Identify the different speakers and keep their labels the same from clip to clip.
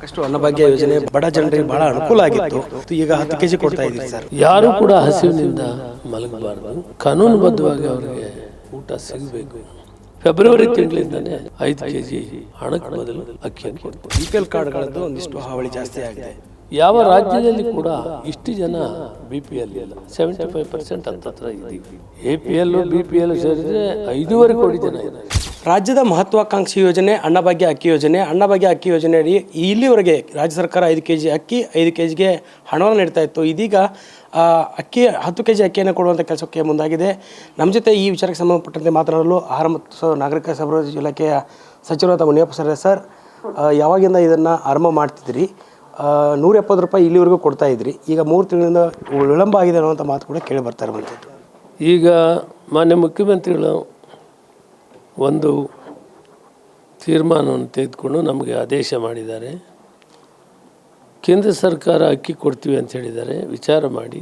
Speaker 1: ಸಾಕಷ್ಟು ಅನ್ನಭಾಗ್ಯ ಯೋಜನೆ ಬಡ ಜನರಿಗೆ ಬಹಳ ಅನುಕೂಲ ಆಗಿತ್ತು. ಈಗ 10 ಕೆಜಿ ಕೊಡ್ತಾ ಇದ್ದೀರಿ ಸರ್.
Speaker 2: ಯಾರು ಕೂಡ ಹಸಿವಿನಿಂದ ಮಲಗಬಾರದು. ಕಾನೂನುಬದ್ಧವಾಗಿ ಅವರಿಗೆ ಊಟ ಸಿಗಬೇಕು. ಫೆಬ್ರವರಿ ತಿಂಗಳಿಂದನೇ 5 ಕೆಜಿ ಹಣಕ್ಕೆ ಬದಲು ಅಕ್ಕಿಯನ್ನು ಕೊಡ್ತೀವಿ.
Speaker 1: BPL ಕಾರ್ಡ್ಗಳದ್ದು ಒಂದಿಷ್ಟು ಹಾವಳಿ ಜಾಸ್ತಿ ಆಗಿದೆ.
Speaker 2: ಯಾವ ರಾಜ್ಯದಲ್ಲಿ ಕೂಡ ಇಷ್ಟು ಜನ BPL ಇಲ್ಲ. 75% ಹತ್ತತ್ರ ಇದ್ದೀವಿ. APL BPL ಸೇರಿದ್ರೆ 5.5 ಕೋಟಿ ಜನ ಇದ್ದಾರೆ.
Speaker 1: ರಾಜ್ಯದ ಮಹತ್ವಾಕಾಂಕ್ಷಿ ಯೋಜನೆ ಅನ್ನಭಾಗ್ಯ ಅಕ್ಕಿ ಯೋಜನೆ. ಅನ್ನಭಾಗ್ಯ ಅಕ್ಕಿ ಯೋಜನೆಯಡಿ ಇಲ್ಲಿವರೆಗೆ ರಾಜ್ಯ ಸರ್ಕಾರ 5 ಕೆಜಿ ಅಕ್ಕಿ 5 ಕೆಜಿಗೆ ಹಣವನ್ನು ನೀಡ್ತಾ ಇತ್ತು. ಇದೀಗ ಅಕ್ಕಿ 10 ಕೆಜಿ ಅಕ್ಕಿಯನ್ನು ಕೊಡುವಂಥ ಕೆಲಸಕ್ಕೆ ಮುಂದಾಗಿದೆ. ನಮ್ಮ ಜೊತೆ ಈ ವಿಚಾರಕ್ಕೆ ಸಂಬಂಧಪಟ್ಟಂತೆ ಮಾತನಾಡಲು ಆಹಾರ ಮತ್ತು ನಾಗರಿಕ ಸರಬರಾಜು ಇಲಾಖೆಯ ಸಚಿವರಾದ ಮುನಿಯಪ್ಪ ಸರ್, ಯಾವಾಗಿಂದ ಇದನ್ನು ಆರಂಭ ಮಾಡ್ತಿದ್ದೀರಿ? 170 ರೂಪಾಯಿ ಇಲ್ಲಿವರೆಗೂ ಕೊಡ್ತಾ ಇದ್ರಿ, ಈಗ 3 ತಿಂಗಳಿಂದ ವಿಳಂಬ ಆಗಿದೆ ಅನ್ನುವಂಥ ಮಾತು ಕೂಡ ಕೇಳಿ ಬರ್ತಾ ಇರುವಂಥದ್ದು.
Speaker 2: ಈಗ ಮಾನ್ಯ ಮುಖ್ಯಮಂತ್ರಿಗಳು ಒಂದು ತೀರ್ಮಾನವನ್ನು ತೆಗೆದುಕೊಂಡು ನಮಗೆ ಆದೇಶ ಮಾಡಿದ್ದಾರೆ. ಕೇಂದ್ರ ಸರ್ಕಾರ ಅಕ್ಕಿ ಕೊಡ್ತೀವಿ ಅಂತ ಹೇಳಿದ್ದಾರೆ. ವಿಚಾರ ಮಾಡಿ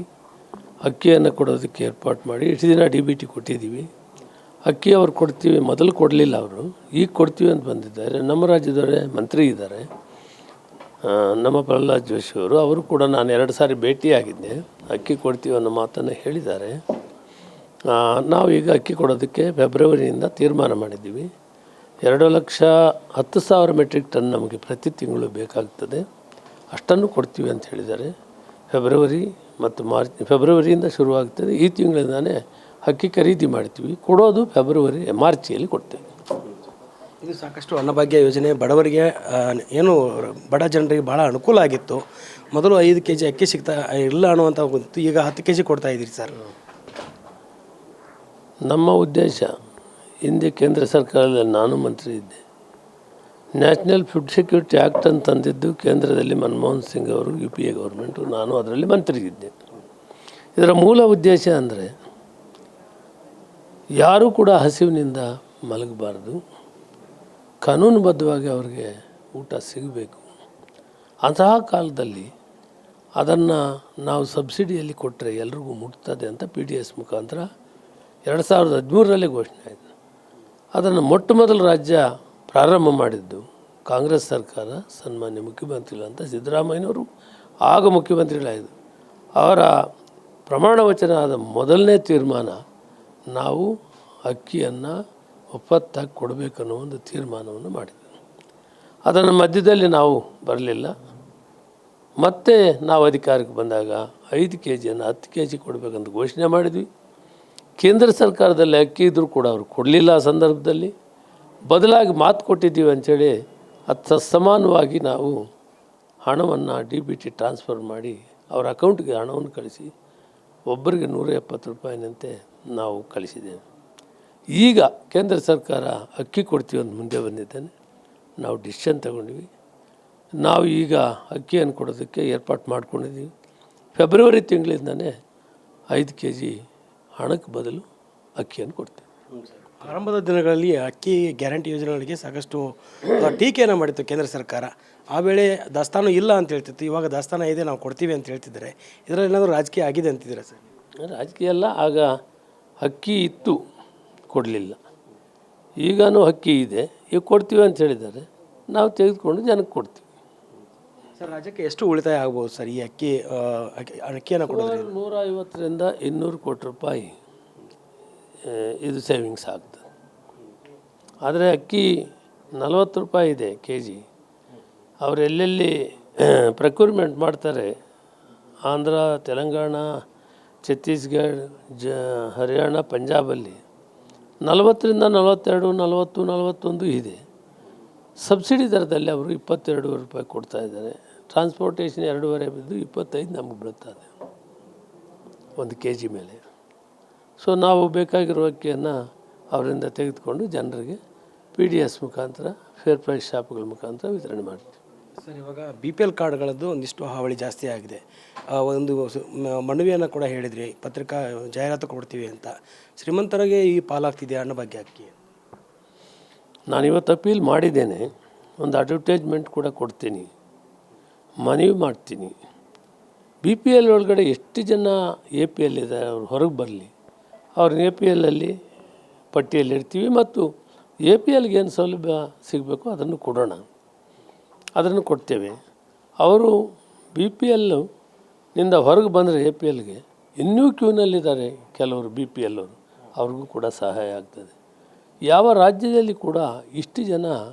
Speaker 2: ಅಕ್ಕಿಯನ್ನು ಕೊಡೋದಕ್ಕೆ ಏರ್ಪಾಟ್ ಮಾಡಿ ಇಷ್ಟು ದಿನ DBT ಕೊಟ್ಟಿದ್ದೀವಿ. ಅಕ್ಕಿ ಅವ್ರು ಕೊಡ್ತೀವಿ, ಮೊದಲು ಕೊಡಲಿಲ್ಲ ಅವರು, ಈಗ ಕೊಡ್ತೀವಿ ಅಂತ ಬಂದಿದ್ದಾರೆ. ನಮ್ಮ ರಾಜ್ಯದವರೇ ಮಂತ್ರಿ ಇದ್ದಾರೆ, ನಮ್ಮ ಪ್ರಹ್ಲಾದ್ ಜೋಶಿ ಅವರು ಕೂಡ ನಾನು 2 ಸಾರಿ ಭೇಟಿಯಾಗಿದ್ದೆ. ಅಕ್ಕಿ ಕೊಡ್ತೀವಿ ಅನ್ನೋ ಮಾತನ್ನು ಹೇಳಿದ್ದಾರೆ. ನಾವು ಈಗ ಅಕ್ಕಿ ಕೊಡೋದಕ್ಕೆ ಫೆಬ್ರವರಿಯಿಂದ ತೀರ್ಮಾನ ಮಾಡಿದ್ದೀವಿ. 2,10,000 ಮೆಟ್ರಿಕ್ ಟನ್ ನಮಗೆ ಪ್ರತಿ ತಿಂಗಳು ಬೇಕಾಗ್ತದೆ, ಅಷ್ಟನ್ನು ಕೊಡ್ತೀವಿ ಅಂತ ಹೇಳಿದ್ದಾರೆ. ಫೆಬ್ರವರಿ ಮತ್ತು ಫೆಬ್ರವರಿಯಿಂದ ಶುರುವಾಗ್ತದೆ. ಈ ತಿಂಗಳಿಂದಾನೇ ಅಕ್ಕಿ ಖರೀದಿ ಮಾಡ್ತೀವಿ, ಕೊಡೋದು ಮಾರ್ಚಿಯಲ್ಲಿ ಕೊಡ್ತೇವೆ.
Speaker 1: ಇದು ಸಾಕಷ್ಟು ಅನ್ನಭಾಗ್ಯ ಯೋಜನೆ ಬಡವರಿಗೆ ಏನು ಬಡ ಜನರಿಗೆ ಭಾಳ ಅನುಕೂಲ ಆಗಿತ್ತು. ಮೊದಲು 5 ಕೆಜಿ ಅಕ್ಕಿ ಸಿಗ್ತಾ ಇಲ್ಲ ಅನ್ನುವಂಥ ಗೊತ್ತು, ಈಗ 10 ಕೆಜಿ ಕೊಡ್ತಾ ಇದ್ದೀರಿ ಸರ್.
Speaker 2: ನಮ್ಮ ಉದ್ದೇಶ, ಹಿಂದೆ ಕೇಂದ್ರ ಸರ್ಕಾರದಲ್ಲಿ ನಾನು ಮಂತ್ರಿ ಇದ್ದೆ. ನ್ಯಾಷನಲ್ ಫುಡ್ ಸೆಕ್ಯೂರಿಟಿ ಆ್ಯಕ್ಟ್ ಅಂತ ತಂದಿದ್ದು ಕೇಂದ್ರದಲ್ಲಿ ಮನಮೋಹನ್ ಸಿಂಗ್ ಅವರು, UPA ಗೌರ್ಮೆಂಟು, ನಾನು ಅದರಲ್ಲಿ ಮಂತ್ರಿ ಇದ್ದೆ. ಇದರ ಮೂಲ ಉದ್ದೇಶ ಅಂದರೆ ಯಾರೂ ಕೂಡ ಹಸಿವಿನಿಂದ ಮಲಗಬಾರ್ದು, ಕಾನೂನುಬದ್ಧವಾಗಿ ಅವರಿಗೆ ಊಟ ಸಿಗಬೇಕು. ಅಂತಹ ಕಾಲದಲ್ಲಿ ಅದನ್ನು ನಾವು ಸಬ್ಸಿಡಿಯಲ್ಲಿ ಕೊಟ್ಟರೆ ಎಲ್ರಿಗೂ ಮುಟ್ತದೆ ಅಂತ PDS ಮುಖಾಂತರ 2013ರಲ್ಲಿ ಘೋಷಣೆ ಆಯಿತು. ಅದನ್ನು ಮೊಟ್ಟ ಮೊದಲು ರಾಜ್ಯ ಪ್ರಾರಂಭ ಮಾಡಿದ್ದು ಕಾಂಗ್ರೆಸ್ ಸರ್ಕಾರ, ಸನ್ಮಾನ್ಯ ಮುಖ್ಯಮಂತ್ರಿಗಳಂತ ಸಿದ್ದರಾಮಯ್ಯನವರು ಆಗ ಮುಖ್ಯಮಂತ್ರಿಗಳಾಯಿತು. ಅವರ ಪ್ರಮಾಣ ವಚನ ಆದ ಮೊದಲನೇ ತೀರ್ಮಾನ, ನಾವು ಅಕ್ಕಿಯನ್ನು ಒಪ್ಪತ್ತಾಗಿ ಕೊಡಬೇಕನ್ನೋ ಒಂದು ತೀರ್ಮಾನವನ್ನು ಮಾಡಿದ್ವಿ. ಅದನ್ನು ಮಧ್ಯದಲ್ಲಿ ನಾವು ಬರಲಿಲ್ಲ. ಮತ್ತೆ ನಾವು ಅಧಿಕಾರಕ್ಕೆ ಬಂದಾಗ 5 ಕೆಜಿಯನ್ನು 10 ಕೆಜಿ ಕೊಡಬೇಕಂತ ಘೋಷಣೆ ಮಾಡಿದ್ವಿ. ಕೇಂದ್ರ ಸರ್ಕಾರದಲ್ಲಿ ಅಕ್ಕಿ ಇದ್ದರೂ ಕೂಡ ಅವರು ಕೊಡಲಿಲ್ಲ. ಆ ಸಂದರ್ಭದಲ್ಲಿ ಬದಲಾಗಿ ಮಾತು ಕೊಟ್ಟಿದ್ದೀವಿ ಅಂಥೇಳಿ ಅದು ಸಮಾನವಾಗಿ ನಾವು ಹಣವನ್ನು DBT ಟ್ರಾನ್ಸ್ಫರ್ ಮಾಡಿ ಅವರ ಅಕೌಂಟ್ಗೆ ಹಣವನ್ನು ಕಳಿಸಿ ಒಬ್ಬರಿಗೆ 170 ರೂಪಾಯಿನಂತೆ ನಾವು ಕಳಿಸಿದ್ದೇವೆ. ಈಗ ಕೇಂದ್ರ ಸರ್ಕಾರ ಅಕ್ಕಿ ಕೊಡ್ತೀವಿ ಅಂತ ಮುಂದೆ ಬಂದಿದ್ದೇನೆ. ನಾವು ಡಿಸಿಷನ್ ತಗೊಂಡ್ವಿ. ನಾವು ಈಗ ಅಕ್ಕಿಯನ್ನು ಕೊಡೋದಕ್ಕೆ ಏರ್ಪಾಟ್ ಮಾಡ್ಕೊಂಡಿದ್ದೀವಿ. ಫೆಬ್ರವರಿ ತಿಂಗಳಿಂದನೇ 5 ಕೆಜಿ ಹಣಕ್ಕೆ ಬದಲು ಅಕ್ಕಿಯನ್ನು ಕೊಡ್ತೀವಿ.
Speaker 1: ಆರಂಭದ ದಿನಗಳಲ್ಲಿ ಅಕ್ಕಿ ಗ್ಯಾರಂಟಿ ಯೋಜನೆಗಳಿಗೆ ಸಾಕಷ್ಟು ಟೀಕೆಯನ್ನು ಮಾಡಿತ್ತು ಕೇಂದ್ರ ಸರ್ಕಾರ. ಆ ವೇಳೆ ದಾಸ್ತಾನು ಇಲ್ಲ ಅಂತ ಹೇಳ್ತಿತ್ತು, ಇವಾಗ ದಾಸ್ತಾನು ಇದೆ, ನಾವು ಕೊಡ್ತೀವಿ ಅಂತ ಹೇಳ್ತಿದ್ದಾರೆ. ಇದರಲ್ಲಿ ಏನಾದರೂ ರಾಜಕೀಯ ಆಗಿದೆ ಅಂತಿದ್ದೀರಾ ಸರ್?
Speaker 2: ರಾಜಕೀಯ ಅಲ್ಲ, ಆಗ ಅಕ್ಕಿ ಇತ್ತು, ಕೊಡಲಿಲ್ಲ. ಈಗನೂ ಅಕ್ಕಿ ಇದೆ, ಈಗ ಕೊಡ್ತೀವಿ ಅಂತ ಹೇಳಿದ್ದಾರೆ. ನಾವು ತೆಗೆದುಕೊಂಡು ಜನಕ್ಕೆ ಕೊಡ್ತೀವಿ.
Speaker 1: ಸರ್, ರಾಜ್ಯಕ್ಕೆ ಎಷ್ಟು ಉಳಿತಾಯ ಆಗ್ಬೋದು ಸರ್ ಈ ಅಕ್ಕಿಯನ್ನು ಕೊಡೋದು?
Speaker 2: 150ರಿಂದ 200 ಕೋಟಿ ರೂಪಾಯಿ ಇದು ಸೇವಿಂಗ್ಸ್ ಆಗ್ತದೆ. ಆದರೆ ಅಕ್ಕಿ 40 ರೂಪಾಯಿ ಇದೆ ಕೆಜಿ. ಅವರು ಎಲ್ಲೆಲ್ಲಿ ಪ್ರೊಕ್ಯೂರ್ಮೆಂಟ್ ಮಾಡ್ತಾರೆ, ಆಂಧ್ರ, ತೆಲಂಗಾಣ, ಛತ್ತೀಸ್ಗಢ, ಹರಿಯಾಣ, ಪಂಜಾಬಲ್ಲಿ 40ರಿಂದ 42, 40, 41 ಇದೆ. ಸಬ್ಸಿಡಿ ದರದಲ್ಲಿ ಅವರು 22 ರೂಪಾಯಿ ಕೊಡ್ತಾ ಇದ್ದಾರೆ. ಟ್ರಾನ್ಸ್ಪೋರ್ಟೇಷನ್ 2.5 ಬಿದ್ದು 25 ನಮಗೆ ಬೀಳುತ್ತದೆ 1 ಕೆಜಿ ಮೇಲೆ. ಸೊ ನಾವು ಬೇಕಾಗಿರೋ ಅಕ್ಕಿಯನ್ನು ಅವರಿಂದ ತೆಗೆದುಕೊಂಡು ಜನರಿಗೆ PDS ಮುಖಾಂತರ, ಫೇರ್ ಪ್ರೈಸ್ ಶಾಪ್ಗಳ ಮುಖಾಂತರ ವಿತರಣೆ ಮಾಡ್ತೀವಿ.
Speaker 1: ಸರ್, ಇವಾಗ BPL ಕಾರ್ಡ್ಗಳದ್ದು ಒಂದಿಷ್ಟು ಹಾವಳಿ ಜಾಸ್ತಿ ಆಗಿದೆ. ಒಂದು ಮನವಿಯನ್ನು ಕೂಡ ಹೇಳಿದ್ರಿ, ಪತ್ರಿಕಾ ಜಾಹೀರಾತು ಕೊಡ್ತೀವಿ ಅಂತ. ಶ್ರೀಮಂತರಿಗೆ ಈ ಪಾಲಾಗ್ತಿದೆ ಅನ್ನಭಾಗ್ಯ ಅಕ್ಕಿ.
Speaker 2: ನಾನಿವತ್ತು ಅಪೀಲ್ ಮಾಡಿದ್ದೇನೆ, ಒಂದು ಅಡ್ವರ್ಟೈಸ್ಮೆಂಟ್ ಕೂಡ ಕೊಡ್ತೀನಿ, ಮನವಿ ಮಾಡ್ತೀನಿ. BPL ಒಳಗಡೆ ಎಷ್ಟು ಜನ APL ಇದ್ದಾರೆ ಅವ್ರು ಹೊರಗೆ ಬರಲಿ, ಅವ್ರನ್ನ APLಲ್ಲಿ ಪಟ್ಟಿಯಲ್ಲಿರ್ತೀವಿ ಮತ್ತು APLಗೆ ಏನು ಸೌಲಭ್ಯ ಸಿಗಬೇಕು ಅದನ್ನು ಕೊಡೋಣ, ಅದನ್ನು ಕೊಡ್ತೇವೆ. ಅವರು BPL ನಿಂದ ಹೊರಗೆ ಬಂದರೆ APLಗೆ ಇನ್ನೂ ಕ್ಯೂನಲ್ಲಿದ್ದಾರೆ ಕೆಲವರು BPL ಅವರು, ಅವ್ರಿಗೂ ಕೂಡ ಸಹಾಯ ಆಗ್ತದೆ. ಯಾವ ರಾಜ್ಯದಲ್ಲಿ ಕೂಡ ಇಷ್ಟು ಜನ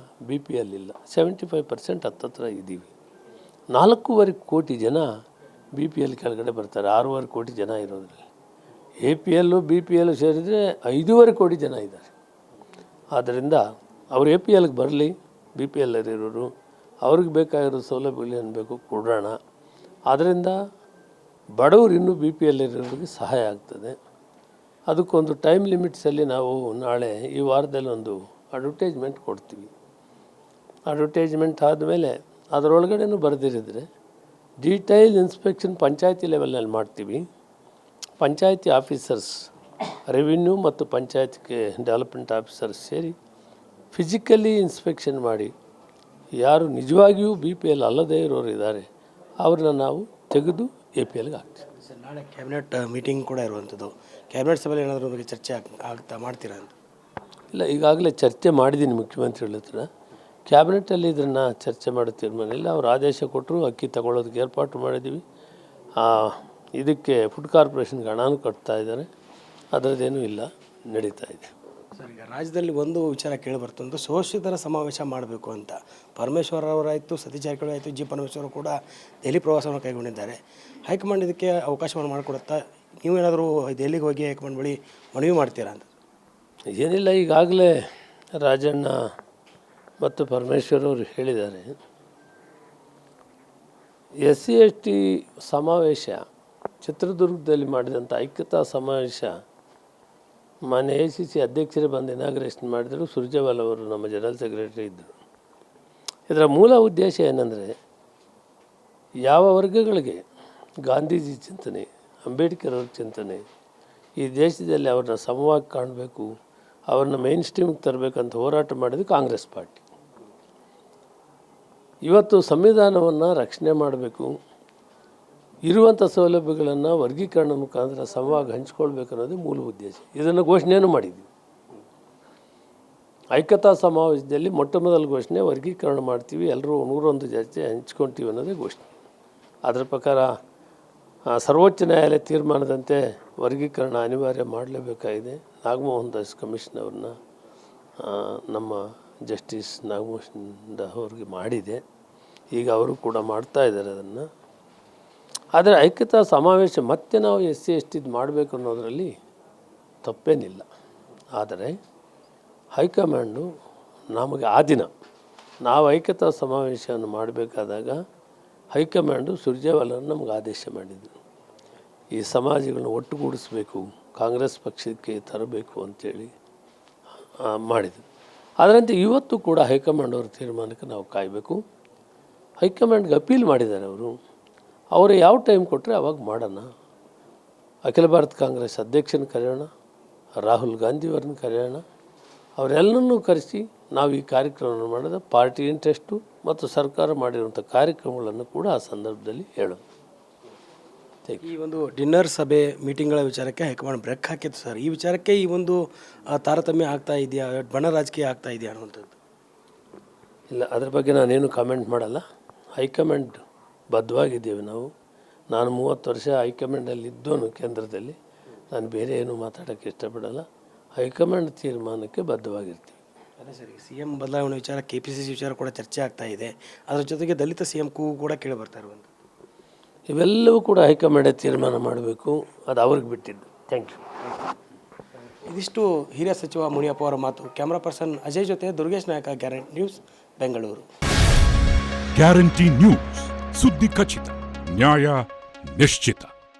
Speaker 2: BPL ಇಲ್ಲ. 75% ಹತ್ತತ್ರ ಇದ್ದೀವಿ. 4.5 ಕೋಟಿ ಜನ BPL ಕೆಳಗಡೆ ಬರ್ತಾರೆ. 6.5 ಕೋಟಿ ಜನ ಇರೋದ್ರಲ್ಲಿ APL BPL ಸೇರಿದರೆ 5.5 ಕೋಟಿ ಜನ ಇದ್ದಾರೆ. ಆದ್ದರಿಂದ ಅವರು APLಗೆ ಬರಲಿ, BPL ಇರೋರು ಅವ್ರಿಗೆ ಬೇಕಾಗಿರೋ ಸೌಲಭ್ಯಗಳು ಏನು ಬೇಕು ಕೊಡೋಣ. ಆದ್ದರಿಂದ ಬಡವರು ಇನ್ನೂ BPL ಇರೋರಿಗೆ ಸಹಾಯ ಆಗ್ತದೆ. ಅದಕ್ಕೊಂದು ಟೈಮ್ ಲಿಮಿಟ್ಸಲ್ಲಿ ನಾವು ನಾಳೆ ಈ ವಾರದಲ್ಲಿ ಒಂದು ಅಡ್ವರ್ಟೈಸ್ಮೆಂಟ್ ಕೊಡ್ತೀವಿ. ಅಡ್ವರ್ಟೈಸ್ಮೆಂಟ್ ಆದಮೇಲೆ ಅದರೊಳಗಡೆನೂ ಬರೆದಿರಿದ್ರೆ ಡೀಟೈಲ್ ಇನ್ಸ್ಪೆಕ್ಷನ್ ಪಂಚಾಯತಿ ಲೆವೆಲ್ನಲ್ಲಿ ಮಾಡ್ತೀವಿ. ಪಂಚಾಯತಿ ಆಫೀಸರ್ಸ್, ರೆವಿನ್ಯೂ ಮತ್ತು ಪಂಚಾಯತ್ಗೆ ಡೆವಲಪ್ಮೆಂಟ್ ಆಫೀಸರ್ಸ್ ಸೇರಿ ಫಿಸಿಕಲಿ ಇನ್ಸ್ಪೆಕ್ಷನ್ ಮಾಡಿ ಯಾರು ನಿಜವಾಗಿಯೂ BPL ಅಲ್ಲದೇ ಇರೋರು ಇದ್ದಾರೆ ಅವ್ರನ್ನ ನಾವು ತೆಗೆದು APLಗೆ ಹಾಕ್ತೀವಿ.
Speaker 1: ಸರ್, ನಾಳೆ ಕ್ಯಾಬಿನೆಟ್ ಮೀಟಿಂಗ್ ಕೂಡ ಇರುವಂಥದ್ದು. ಕ್ಯಾಬಿನೆಟ್ ಸಭೆಯಲ್ಲಿ ಏನಾದರೂ ಬಗ್ಗೆ ಚರ್ಚೆ ಮಾಡ್ತೀರಾ ಅಂತ?
Speaker 2: ಇಲ್ಲ, ಈಗಾಗಲೇ ಚರ್ಚೆ ಮಾಡಿದ್ದೀನಿ ಮುಖ್ಯಮಂತ್ರಿಗಳ ಹತ್ರ. ಕ್ಯಾಬಿನೆಟಲ್ಲಿ ಇದನ್ನು ಚರ್ಚೆ ಮಾಡೋ ತೀರ್ಮಾನ ಇಲ್ಲ. ಅವರು ಆದೇಶ ಕೊಟ್ಟರು, ಅಕ್ಕಿ ತಗೊಳ್ಳೋದಕ್ಕೆ ಏರ್ಪಾಟು ಮಾಡಿದ್ದೀವಿ. ಇದಕ್ಕೆ ಫುಡ್ ಕಾರ್ಪೊರೇಷನ್ಗೆ ಹಣನೂ ಕಟ್ತಾ ಇದ್ದಾರೆ. ಅದರದ್ದೇನೂ ಇಲ್ಲ, ನಡೀತಾ ಇದೆ.
Speaker 1: ಸರ್, ಈಗ ರಾಜ್ಯದಲ್ಲಿ ಒಂದು ವಿಚಾರ ಕೇಳಿ ಬರ್ತಂದು ಶೋಷಿತರ ಸಮಾವೇಶ ಮಾಡಬೇಕು ಅಂತ ಪರಮೇಶ್ವರ್ ಅವರಾಯಿತು, ಸತೀಶ್ ಜಾರಕಿಹೊಳಿ ಆಯಿತು, G. ಪರಮೇಶ್ವರ್ ಕೂಡ ದೆಹಲಿ ಪ್ರವಾಸವನ್ನು ಕೈಗೊಂಡಿದ್ದಾರೆ. ಹೈಕಮಾಂಡ್ ಇದಕ್ಕೆ ಅವಕಾಶವನ್ನು ಮಾಡಿಕೊಡುತ್ತಾ? ನೀವೇನಾದರೂ ದೆಹಲಿಗೆ ಹೋಗಿ ಹೈಕಮಾಂಡ್ ಬಳಿ ಮನವಿ ಮಾಡ್ತೀರಾ ಅಂತ?
Speaker 2: ಏನಿಲ್ಲ, ಈಗಾಗಲೇ ರಾಜಣ್ಣ ಮತ್ತು ಪರಮೇಶ್ವರ್ ಅವರು ಹೇಳಿದ್ದಾರೆ. SC/ST ಸಮಾವೇಶ ಚಿತ್ರದುರ್ಗದಲ್ಲಿ ಮಾಡಿದಂಥ ಐಕ್ಯತಾ ಸಮಾವೇಶ ಮಾನ್ಯ ACC ಅಧ್ಯಕ್ಷರೇ ಬಂದು ಇನಾಗ್ರೇಷನ್ ಮಾಡಿದರು. ಸುರ್ಜೇವಾಲ ಅವರು ನಮ್ಮ ಜನರಲ್ ಸೆಕ್ರೆಟರಿ ಇದ್ದರು. ಇದರ ಮೂಲ ಉದ್ದೇಶ ಏನಂದರೆ, ಯಾವ ವರ್ಗಗಳಿಗೆ ಗಾಂಧೀಜಿ ಚಿಂತನೆ, ಅಂಬೇಡ್ಕರ್ ಅವ್ರ ಚಿಂತನೆ ಈ ದೇಶದಲ್ಲಿ ಅವ್ರನ್ನ ಸಮವಾಗಿ ಕಾಣಬೇಕು, ಅವ್ರನ್ನ ಮೇನ್ ಸ್ಟ್ರೀಮ್ಗೆ ತರಬೇಕಂತ ಹೋರಾಟ ಮಾಡಿದ್ದು ಕಾಂಗ್ರೆಸ್ ಪಾರ್ಟಿ. ಇವತ್ತು ಸಂವಿಧಾನವನ್ನು ರಕ್ಷಣೆ ಮಾಡಬೇಕು, ಇರುವಂಥ ಸೌಲಭ್ಯಗಳನ್ನು ವರ್ಗೀಕರಣ ಮುಖಾಂತರ ಸಮವಾಗಿ ಹಂಚ್ಕೊಳ್ಬೇಕು ಅನ್ನೋದೇ ಮೂಲ ಉದ್ದೇಶ. ಇದನ್ನು ಘೋಷಣೆಯನ್ನು ಮಾಡಿದ್ವಿ. ಐಕ್ಯತಾ ಸಮಾವೇಶದಲ್ಲಿ ಮೊಟ್ಟ ಮೊದಲ ಘೋಷಣೆ ವರ್ಗೀಕರಣ ಮಾಡ್ತೀವಿ, ಎಲ್ಲರೂ 101 ಜಾತಿ ಹಂಚ್ಕೊಳ್ತೀವಿ ಅನ್ನೋದೇ ಘೋಷಣೆ. ಅದರ ಪ್ರಕಾರ ಸರ್ವೋಚ್ಚ ನ್ಯಾಯಾಲಯ ತೀರ್ಮಾನದಂತೆ ವರ್ಗೀಕರಣ ಅನಿವಾರ್ಯ ಮಾಡಲೇಬೇಕಾಗಿದೆ. ನಾಗಮೋಹನ್ ದಾಸ್ ಕಮಿಷನ್ ಅವ್ರನ್ನ ನಮ್ಮ ಜಸ್ಟಿಸ್ ನಾಗಮೋಹನ್ ದಾಸ್ ಅವ್ರಿಗೆ ಮಾಡಿದೆ. ಈಗ ಅವರು ಕೂಡ ಮಾಡ್ತಾ ಇದ್ದಾರೆ ಅದನ್ನು. ಆದರೆ ಐಕ್ಯತಾ ಸಮಾವೇಶ ಮತ್ತೆ ನಾವು SC/ST ಮಾಡಬೇಕು ಅನ್ನೋದರಲ್ಲಿ ತಪ್ಪೇನಿಲ್ಲ. ಆದರೆ ಹೈಕಮಾಂಡು ನಮಗೆ ಆ ದಿನ ನಾವು ಐಕ್ಯತಾ ಸಮಾವೇಶವನ್ನು ಮಾಡಬೇಕಾದಾಗ ಹೈಕಮಾಂಡು ಸುರ್ಜೇವಾಲರನ್ನು ನಮಗೆ ಆದೇಶ ಮಾಡಿದ್ದು, ಈ ಸಮಾಜಗಳನ್ನ ಒಟ್ಟುಗೂಡಿಸ್ಬೇಕು, ಕಾಂಗ್ರೆಸ್ ಪಕ್ಷಕ್ಕೆ ತರಬೇಕು ಅಂತೇಳಿ ಮಾಡಿದರು. ಅದರಂತೆ ಇವತ್ತು ಕೂಡ ಹೈಕಮಾಂಡ್ ಅವರ ತೀರ್ಮಾನಕ್ಕೆ ನಾವು ಕಾಯಬೇಕು. ಹೈಕಮಾಂಡ್ಗೆ ಅಪೀಲ್ ಮಾಡಿದ್ದಾರೆ ಅವರು ಯಾವ ಟೈಮ್ ಕೊಟ್ಟರೆ ಅವಾಗ ಮಾಡೋಣ. ಅಖಿಲ ಭಾರತ ಕಾಂಗ್ರೆಸ್ ಅಧ್ಯಕ್ಷನ ಕರೆಯೋಣ, ರಾಹುಲ್ ಗಾಂಧಿಯವ್ರನ್ನ ಕರೆಯೋಣ, ಅವರೆಲ್ಲರನ್ನೂ ಕರೆಸಿ ನಾವು ಈ ಕಾರ್ಯಕ್ರಮವನ್ನು ಮಾಡೋದು. ಪಾರ್ಟಿ ಇಂಟ್ರೆಸ್ಟು ಮತ್ತು ಸರ್ಕಾರ ಮಾಡಿರುವಂಥ ಕಾರ್ಯಕ್ರಮಗಳನ್ನು ಕೂಡ ಆ ಸಂದರ್ಭದಲ್ಲಿ ಹೇಳೋದು.
Speaker 1: ಈ ಒಂದು ಡಿನ್ನರ್ ಸಭೆ ಮೀಟಿಂಗ್ಗಳ ವಿಚಾರಕ್ಕೆ ಹೈಕಮಾಂಡ್ ಬ್ರೇಕ್ ಹಾಕಿತ್ತು ಸರ್. ಈ ವಿಚಾರಕ್ಕೆ ಈ ಒಂದು ತಾರತಮ್ಯ ಆಗ್ತಾ ಇದೆಯಾ, ಬಣ ರಾಜಕೀಯ ಆಗ್ತಾ ಇದೆಯಾ ಅನ್ನುವಂಥದ್ದು?
Speaker 2: ಇಲ್ಲ, ಅದ್ರ ಬಗ್ಗೆ ನಾನೇನು ಕಾಮೆಂಟ್ ಮಾಡಲ್ಲ. ಹೈಕಮಾಂಡ್ ಬದ್ಧವಾಗಿದ್ದೇವೆ ನಾವು. ನಾನು 30 ವರ್ಷ ಹೈಕಮಾಂಡಲ್ಲಿ ಇದ್ದೋನು ಕೇಂದ್ರದಲ್ಲಿ. ನಾನು ಬೇರೆ ಏನು ಮಾತಾಡೋಕ್ಕೆ ಇಷ್ಟಪಡಲ್ಲ. ಹೈಕಮಾಂಡ್ ತೀರ್ಮಾನಕ್ಕೆ ಬದ್ಧವಾಗಿರ್ತೀವಿ.
Speaker 1: ಅದೇ ಸರಿ, CM ಬದಲಾವಣೆ ವಿಚಾರ, KPCC ವಿಚಾರ ಕೂಡ ಚರ್ಚೆ ಆಗ್ತಾ ಇದೆ. ಅದರ ಜೊತೆಗೆ ದಲಿತ CM ಕೂಗು ಕೂಡ ಕೇಳಿ ಬರ್ತಾ ಇರುವಂಥದ್ದು.
Speaker 2: ಇವೆಲ್ಲವೂ ಕೂಡ ಹೈಕಮಾಂಡೇ ತೀರ್ಮಾನ ಮಾಡಬೇಕು, ಅದು ಅವ್ರಿಗೆ ಬಿಟ್ಟಿದ್ದು. Thank you.
Speaker 1: ಇದಿಷ್ಟು ಹಿರಿಯ ಸಚಿವ ಮುನಿಯಪ್ಪ ಅವರ ಮಾತು. ಕ್ಯಾಮ್ರಾ ಪರ್ಸನ್ ಅಜಯ್ ಜೊತೆ ದುರ್ಗೇಶ್ ನಾಯಕ, guarantee news, Bengaluru.
Speaker 3: Guarantee news, ಸುದ್ದಿ ಖಚಿತ, ನ್ಯಾಯ ನಿಶ್ಚಿತ.